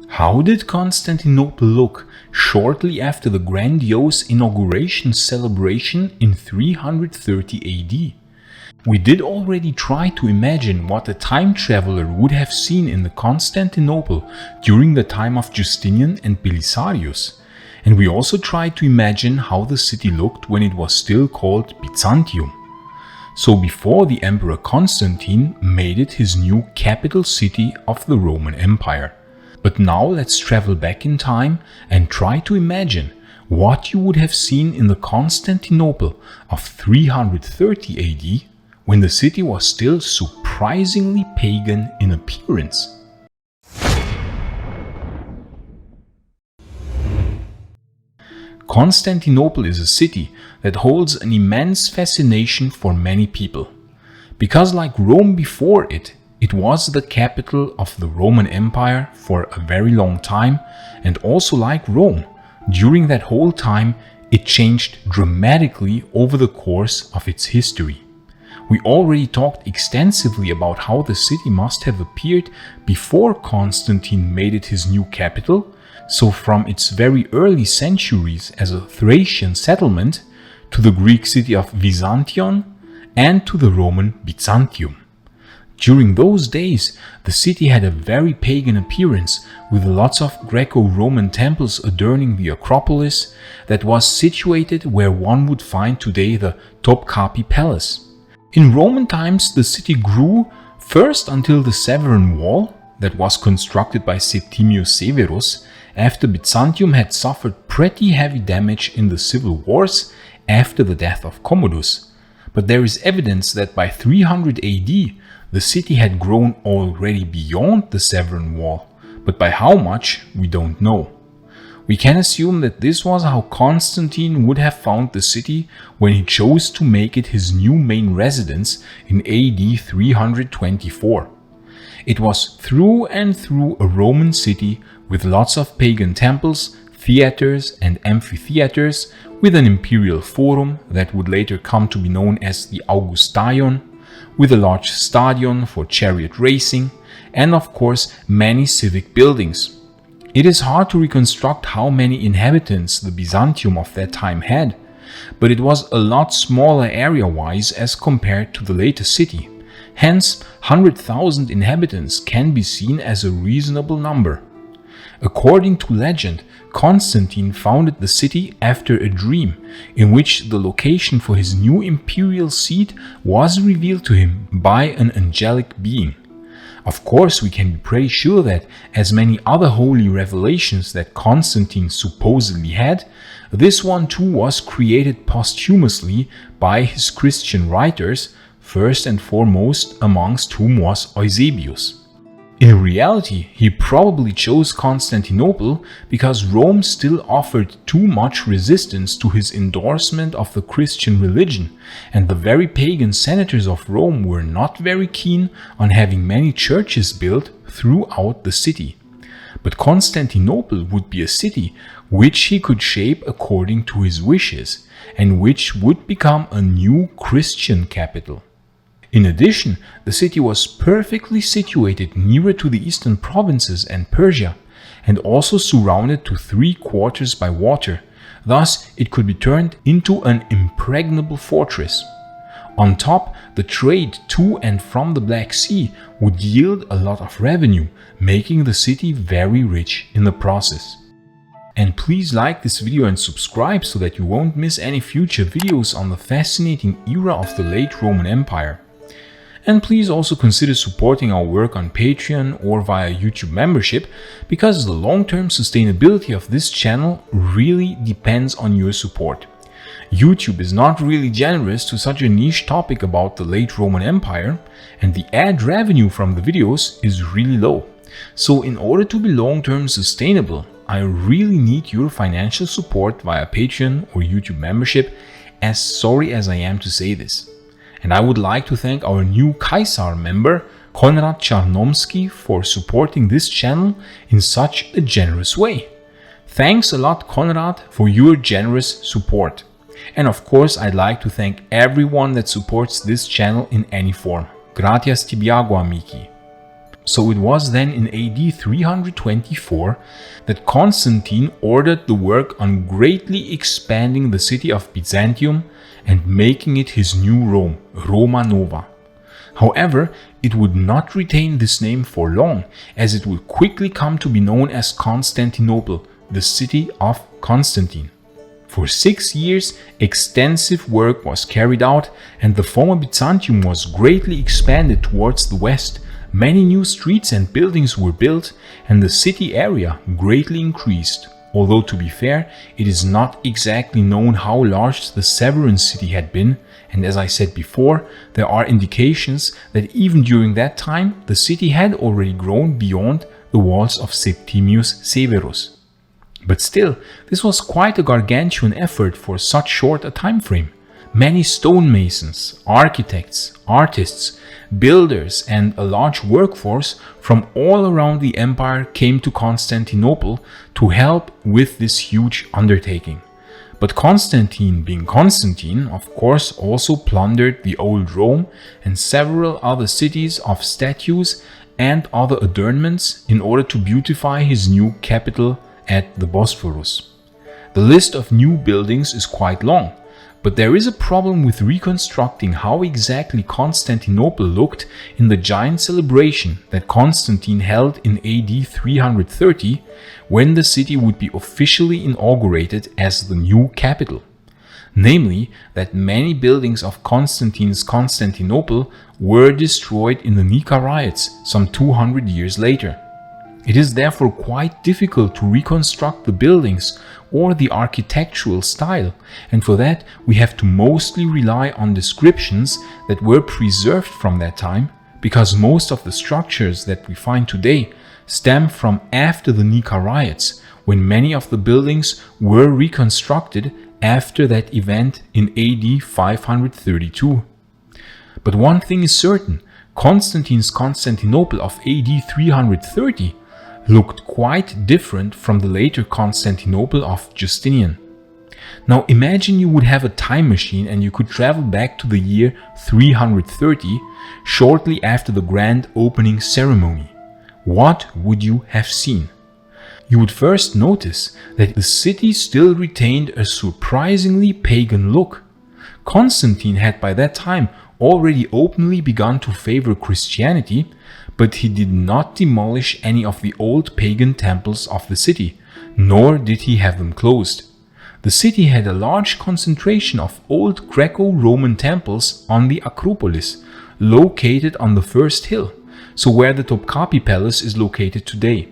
How did Constantinople look shortly after the grandiose inauguration celebration in 330 AD? We did already try to imagine what a time traveler would have seen in the Constantinople during the time of Justinian and Belisarius, and we also tried to imagine how the city looked when it was still called Byzantium. So before the Emperor Constantine made it his new capital city of the Roman Empire. But now let's travel back in time and try to imagine what you would have seen in the Constantinople of 330 AD when the city was still surprisingly pagan in appearance. Constantinople is a city that holds an immense fascination for many people, because like Rome before it, it was the capital of the Roman Empire for a very long time, and also like Rome, during that whole time it changed dramatically over the course of its history. We already talked extensively about how the city must have appeared before Constantine made it his new capital, so from its very early centuries as a Thracian settlement, to the Greek city of Byzantion, and to the Roman Byzantium. During those days, the city had a very pagan appearance, with lots of Greco-Roman temples adorning the Acropolis that was situated where one would find today the Topkapi Palace. In Roman times, the city grew first until the Severan Wall that was constructed by Septimius Severus after Byzantium had suffered pretty heavy damage in the civil wars after the death of Commodus. But there is evidence that by 300 AD, the city had grown already beyond the Severan Wall, but by how much we don't know. We can assume that this was how Constantine would have found the city when he chose to make it his new main residence in AD 324. It was through and through a Roman city with lots of pagan temples, theaters and amphitheaters, with an imperial forum that would later come to be known as the Augustaion, with a large stadion for chariot racing, and of course many civic buildings. It is hard to reconstruct how many inhabitants the Byzantium of that time had, but it was a lot smaller area-wise as compared to the later city. Hence, 100,000 inhabitants can be seen as a reasonable number. According to legend, Constantine founded the city after a dream, in which the location for his new imperial seat was revealed to him by an angelic being. Of course, we can be pretty sure that, as many other holy revelations that Constantine supposedly had, this one too was created posthumously by his Christian writers, first and foremost amongst whom was Eusebius. In reality, he probably chose Constantinople because Rome still offered too much resistance to his endorsement of the Christian religion, and the very pagan senators of Rome were not very keen on having many churches built throughout the city. But Constantinople would be a city which he could shape according to his wishes, and which would become a new Christian capital. In addition, the city was perfectly situated nearer to the eastern provinces and Persia, and also surrounded to 3/4 by water. Thus, it could be turned into an impregnable fortress. On top, the trade to and from the Black Sea would yield a lot of revenue, making the city very rich in the process. And please like this video and subscribe so that you won't miss any future videos on the fascinating era of the late Roman Empire. And please also consider supporting our work on Patreon or via YouTube membership, because the long-term sustainability of this channel really depends on your support. YouTube is not really generous to such a niche topic about the late Roman Empire, and the ad revenue from the videos is really low. So in order to be long-term sustainable, I really need your financial support via Patreon or YouTube membership, as sorry as I am to say this. And I would like to thank our new Kaisar member, Konrad Czarnomski, for supporting this channel in such a generous way. Thanks a lot, Konrad, for your generous support. And of course, I'd like to thank everyone that supports this channel in any form. Gratias tibiago, amiki. So it was then in AD 324 that Constantine ordered the work on greatly expanding the city of Byzantium and making it his new Rome, Roma Nova. However, it would not retain this name for long, as it would quickly come to be known as Constantinople, the city of Constantine. For 6 years, extensive work was carried out, and the former Byzantium was greatly expanded towards the west. Many new streets and buildings were built, and the city area greatly increased. Although, to be fair, it is not exactly known how large the Severan city had been, and as I said before, there are indications that even during that time the city had already grown beyond the walls of Septimius Severus. But still, this was quite a gargantuan effort for such short a time frame. Many stonemasons, architects, artists, builders, and a large workforce from all around the empire came to Constantinople to help with this huge undertaking. But Constantine, being Constantine, of course also plundered the old Rome and several other cities of statues and other adornments in order to beautify his new capital at the Bosphorus. The list of new buildings is quite long, but there is a problem with reconstructing how exactly Constantinople looked in the giant celebration that Constantine held in AD 330, when the city would be officially inaugurated as the new capital. Namely, that many buildings of Constantine's Constantinople were destroyed in the Nika riots some 200 years later. It is therefore quite difficult to reconstruct the buildings or the architectural style, and for that we have to mostly rely on descriptions that were preserved from that time, because most of the structures that we find today stem from after the Nika riots, when many of the buildings were reconstructed after that event in AD 532. But one thing is certain: Constantine's Constantinople of AD 330 looked quite different from the later Constantinople of Justinian. Now imagine you would have a time machine and you could travel back to the year 330, shortly after the grand opening ceremony. What would you have seen? You would first notice that the city still retained a surprisingly pagan look. Constantine had by that time already openly begun to favor Christianity, but he did not demolish any of the old pagan temples of the city, nor did he have them closed. The city had a large concentration of old Greco-Roman temples on the Acropolis, located on the first hill, so where the Topkapi Palace is located today.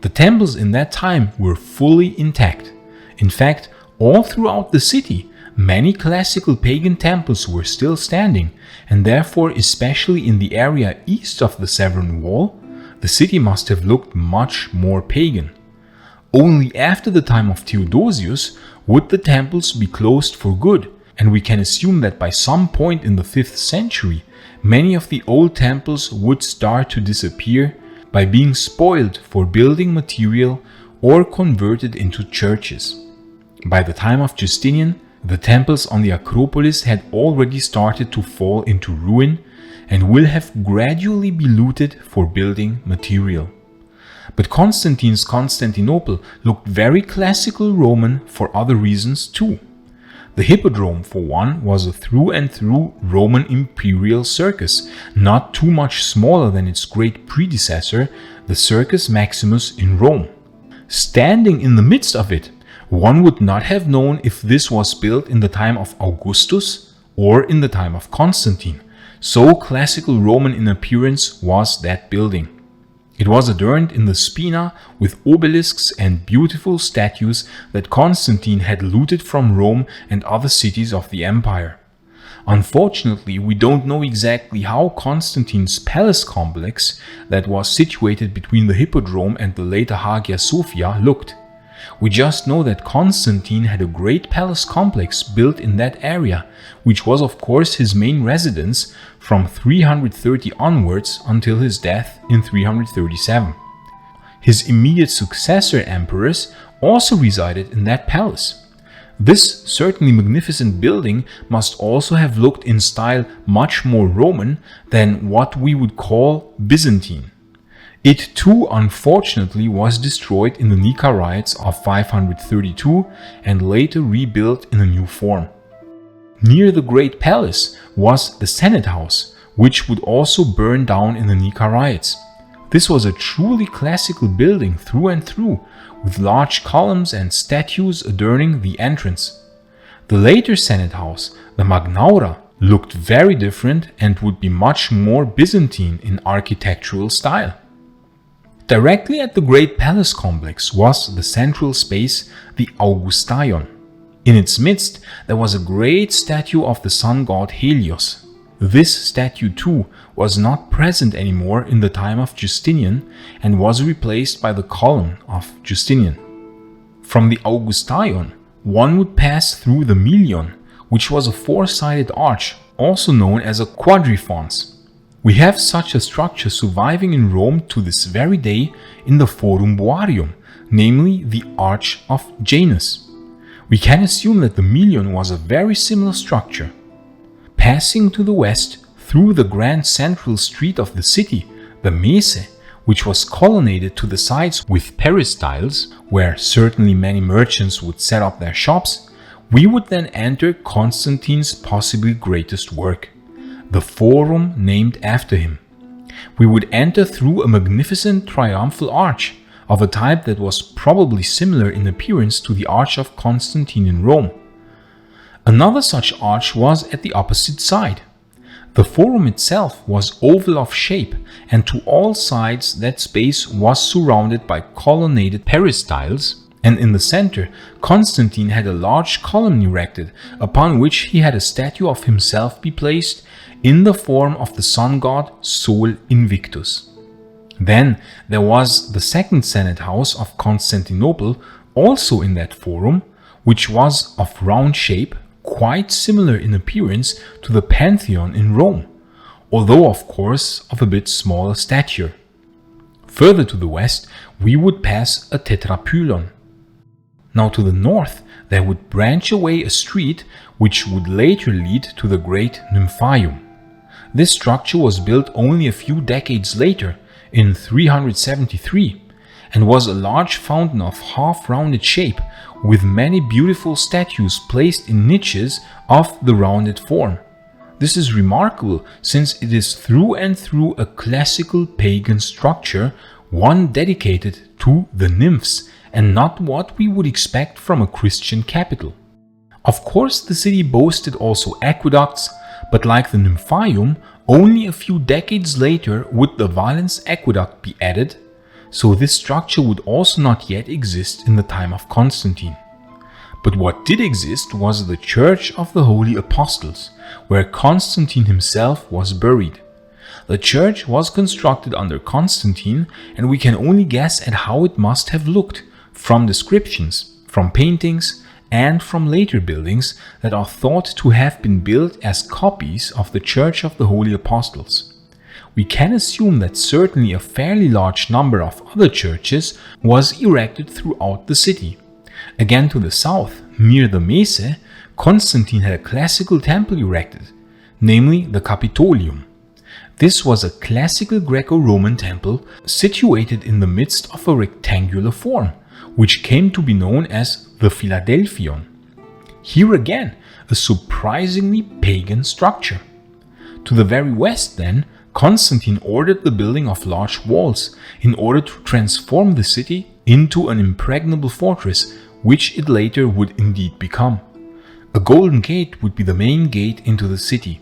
The temples in that time were fully intact. In fact, all throughout the city, many classical pagan temples were still standing, and therefore, especially in the area east of the Severan Wall, the city must have looked much more pagan. Only after the time of Theodosius would the temples be closed for good, and we can assume that by some point in the 5th century, many of the old temples would start to disappear by being spoiled for building material or converted into churches. By the time of Justinian, the temples on the Acropolis had already started to fall into ruin and will have gradually be looted for building material. But Constantine's Constantinople looked very classical Roman for other reasons too. The Hippodrome, for one, was a through and through Roman imperial circus, not too much smaller than its great predecessor, the Circus Maximus in Rome. Standing in the midst of it, one would not have known if this was built in the time of Augustus or in the time of Constantine. So classical Roman in appearance was that building. It was adorned in the Spina with obelisks and beautiful statues that Constantine had looted from Rome and other cities of the empire. Unfortunately, we don't know exactly how Constantine's palace complex, that was situated between the Hippodrome and the later Hagia Sophia, looked. We just know that Constantine had a great palace complex built in that area, which was of course his main residence from 330 onwards until his death in 337. His immediate successor emperors also resided in that palace. This certainly magnificent building must also have looked in style much more Roman than what we would call Byzantine. It too unfortunately was destroyed in the Nika riots of 532 and later rebuilt in a new form. Near the Great Palace was the Senate House, which would also burn down in the Nika riots. This was a truly classical building through and through, with large columns and statues adorning the entrance. The later Senate House, the Magnaura, looked very different and would be much more Byzantine in architectural style. Directly at the Great Palace complex was the central space, the Augustaion. In its midst there was a great statue of the sun god Helios. This statue too was not present anymore in the time of Justinian and was replaced by the column of Justinian. From the Augustaion, one would pass through the Milion, which was a four-sided arch, also known as a quadriforns. We have such a structure surviving in Rome to this very day in the Forum Boarium, namely the Arch of Janus. We can assume that the Milion was a very similar structure. Passing to the west through the grand central street of the city, the Mese, which was colonnaded to the sides with peristyles, where certainly many merchants would set up their shops, we would then enter Constantine's possibly greatest work, the Forum named after him. We would enter through a magnificent triumphal arch, of a type that was probably similar in appearance to the Arch of Constantine in Rome. Another such arch was at the opposite side. The Forum itself was oval of shape, and to all sides that space was surrounded by colonnaded peristyles, and in the center Constantine had a large column erected, upon which he had a statue of himself be placed in the form of the sun god Sol Invictus. Then there was the second Senate House of Constantinople, also in that Forum, which was of round shape, quite similar in appearance to the Pantheon in Rome, although of course of a bit smaller stature. Further to the west we would pass a tetrapylon. Now to the north there would branch away a street which would later lead to the great Nymphaium. This structure was built only a few decades later, in 373, and was a large fountain of half-rounded shape with many beautiful statues placed in niches of the rounded form. This is remarkable since it is through and through a classical pagan structure, one dedicated to the nymphs and not what we would expect from a Christian capital. Of course the city boasted also aqueducts, but like the Nymphaium, only a few decades later would the Valens aqueduct be added, so this structure would also not yet exist in the time of Constantine. But what did exist was the Church of the Holy Apostles, where Constantine himself was buried. The church was constructed under Constantine, and we can only guess at how it must have looked, from descriptions, from paintings, and from later buildings that are thought to have been built as copies of the Church of the Holy Apostles. We can assume that certainly a fairly large number of other churches was erected throughout the city. Again to the south, near the Mese, Constantine had a classical temple erected, namely the Capitolium. This was a classical Greco-Roman temple situated in the midst of a rectangular form, which came to be known as the Philadelphion. Here again, a surprisingly pagan structure. To the very west then, Constantine ordered the building of large walls in order to transform the city into an impregnable fortress, which it later would indeed become. A golden gate would be the main gate into the city.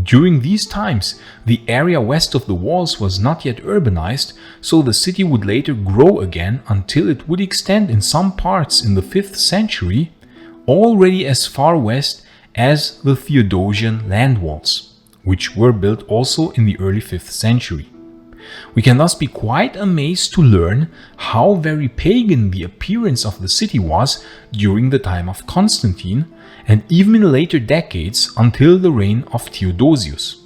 During these times, the area west of the walls was not yet urbanized, so the city would later grow again until it would extend in some parts in the 5th century, already as far west as the Theodosian land walls, which were built also in the early 5th century. We can thus be quite amazed to learn how very pagan the appearance of the city was during the time of Constantine, and even in later decades until the reign of Theodosius.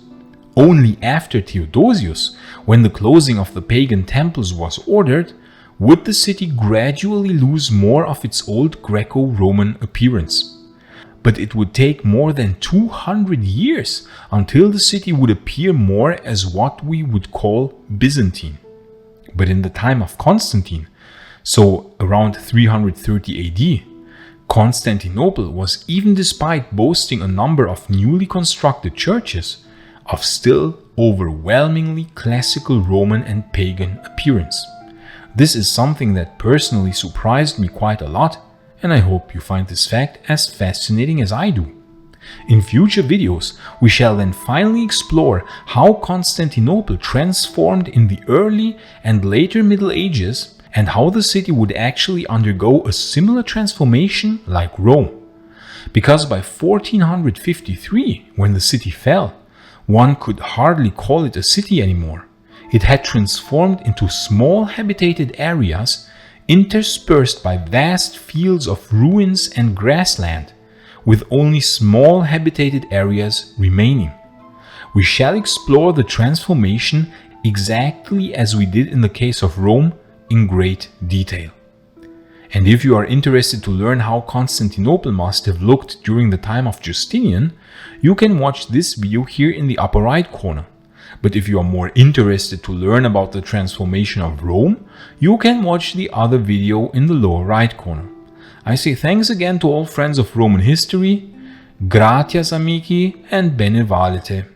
Only after Theodosius, when the closing of the pagan temples was ordered, would the city gradually lose more of its old Greco-Roman appearance. But it would take more than 200 years until the city would appear more as what we would call Byzantine. But in the time of Constantine, so around 330 AD, Constantinople was, even despite boasting a number of newly constructed churches, of still overwhelmingly classical Roman and pagan appearance. This is something that personally surprised me quite a lot, and I hope you find this fact as fascinating as I do. In future videos, we shall then finally explore how Constantinople transformed in the early and later Middle Ages, and how the city would actually undergo a similar transformation like Rome. Because by 1453, when the city fell, one could hardly call it a city anymore. It had transformed into small habitated areas interspersed by vast fields of ruins and grassland, with only small habitated areas remaining. We shall explore the transformation exactly as we did in the case of Rome in great detail. And if you are interested to learn how Constantinople must have looked during the time of Justinian, you can watch this video here in the upper right corner. But if you are more interested to learn about the transformation of Rome, you can watch the other video in the lower right corner. I say thanks again to all friends of Roman history, gratias amici, and bene valete.